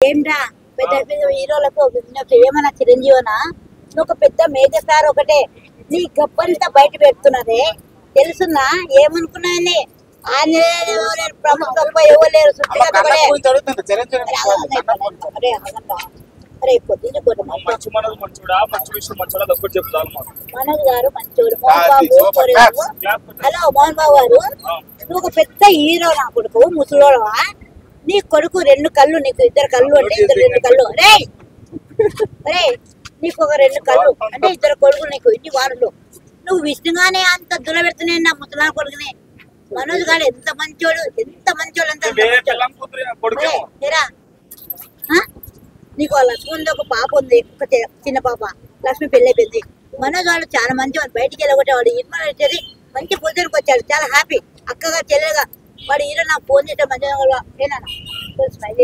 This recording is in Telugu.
ఏంటా పెద్ద పెద్ద హీరోలకు ఏమన్నా చిరంజీవనా నువ్వు ఒక పెద్ద మేజర్ స్టార్ ఒకటే నీ గప్పంతా బయట పెడుతున్నదే తెలుసున్నా ఏమనుకున్నావని ఆంజనేయ ప్రముఖ గొప్ప ఎవరు లేరు అరే పొద్దున్న మనోజ్ గారు మంచోడు మోహన్ బాబు హలో మోహన్ బాబు గారు నువ్వు ఒక పెద్ద హీరో నా కొడుకు ముసలోడవా నీ కొడుకు 2 కళ్ళు నీకు 2 కళ్ళు అంటే 2 కళ్ళు రే రే నీకు ఒక 2 కళ్ళు అంటే 2 కొడుకులు నీకు ఇన్ని వారులు నువ్వు విష్ణుగానే అంత దులబెడుతున్నాయి నా ముసలా కొడుకునే మనోజ్ గారు ఎంత మంచోడు అంత నీకు లక్ష్మణ్ ఒక పాప ఉంది ఒక చిన్న పాప లక్ష్మి పెళ్లి అయిపోయింది మనోజ్ వాడు చాలా మంచివాడు బయటికి వెళ్ళగొట్టేవాడు ఇన్మా వచ్చేది మంచి పొద్దునకి వచ్చాడు చాలా హ్యాపీ అక్కగా చెల్లెగా వాడు హీరో నాకు ఫోన్ చేసే మంచిగా ఏనా స్మైల్